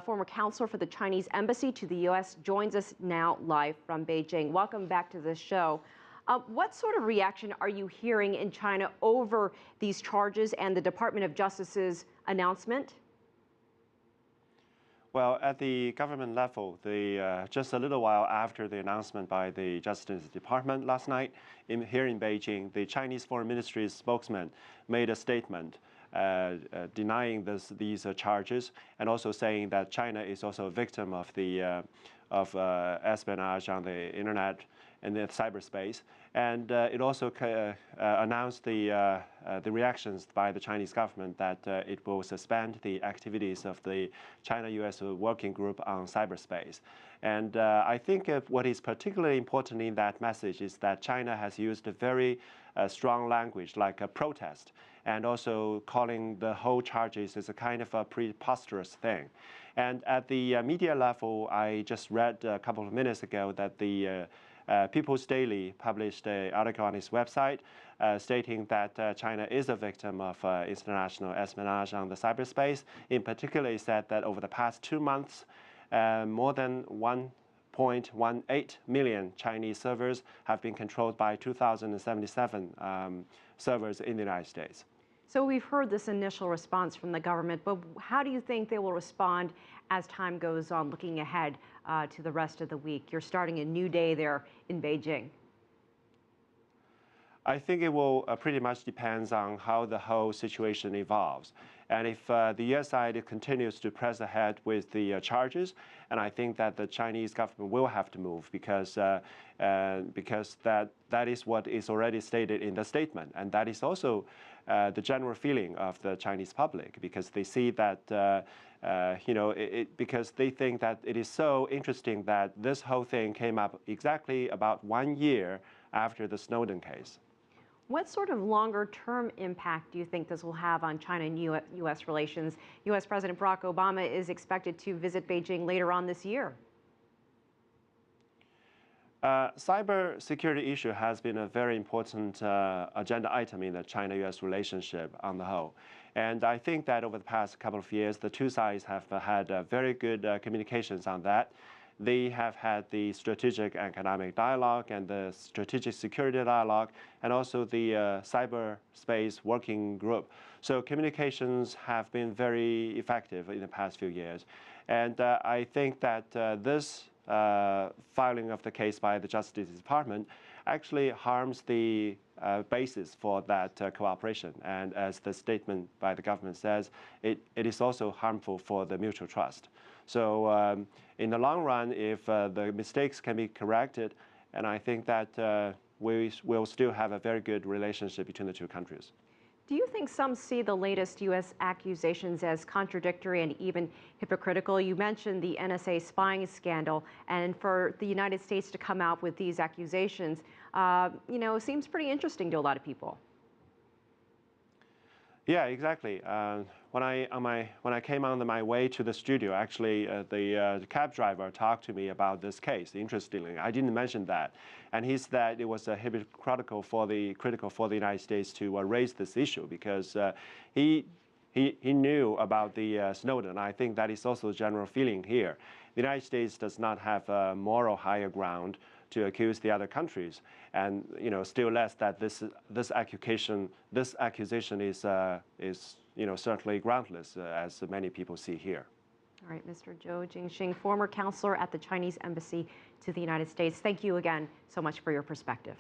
former counselor for the Chinese embassy to the U.S., joins us now live from Beijing. Welcome back to the show. What sort of reaction are you hearing in China over these charges and the Department of Justice's announcement? Well, at the government level, just a little while after the announcement by the Justice Department last night, here in Beijing, the Chinese Foreign Ministry's spokesman made a statement denying these charges, and also saying that China is also a victim of espionage on the internet and the cyberspace. And it also announced the reactions by the Chinese government that it will suspend the activities of the China-U.S. Working Group on Cyberspace. And I think what is particularly important in that message is that China has used a very strong language, like a protest, and also calling the whole charges as a kind of a preposterous thing. And at the media level, I just read a couple of minutes ago that the People's Daily published an article on its website stating that China is a victim of international espionage on the cyberspace. In particular, it said that over the past 2 months, more than 1.18 million Chinese servers have been controlled by 2,077 servers in the United States. So we've heard this initial response from the government, but how do you think they will respond as time goes on, looking ahead to the rest of the week? You're starting a new day there in Beijing. I think it will pretty much depends on how the whole situation evolves. And if the U.S. side continues to press ahead with the charges, and I think that the Chinese government will have to move because that is what is already stated in the statement, and that is also the general feeling of the Chinese public, because they see that because they think that it is so interesting that this whole thing came up exactly about 1 year after the Snowden case. What sort of longer-term impact do you think this will have on China and U.S. relations? U.S. President Barack Obama is expected to visit Beijing later on this year. Cybersecurity issue has been a very important agenda item in the China-U.S. relationship on the whole. And I think that over the past couple of years, the two sides have had very good communications on that. They have had the strategic economic dialogue and the strategic security dialogue, and also the cyberspace working group. So communications have been very effective in the past few years. And I think that this filing of the case by the Justice Department actually harms the basis for that cooperation. And as the statement by the government says, it is also harmful for the mutual trust. So in the long run, if the mistakes can be corrected, and I think that we will still have a very good relationship between the two countries. Do you think some see the latest U.S. accusations as contradictory and even hypocritical? You mentioned the NSA spying scandal, and for the United States to come out with these accusations, seems pretty interesting to a lot of people. Yeah, exactly. When I came on my way to the studio, actually, the cab driver talked to me about this case. Interestingly, I didn't mention that, and he said that it was critical for the United States to raise this issue because he knew about the Snowden. I think that is also the general feeling here. The United States does not have a moral higher ground to accuse the other countries, and still less that this accusation is certainly groundless, as many people see here. All right, Mr. Zhou Jingxing, former counselor at the Chinese embassy to the United States. Thank you again so much for your perspective.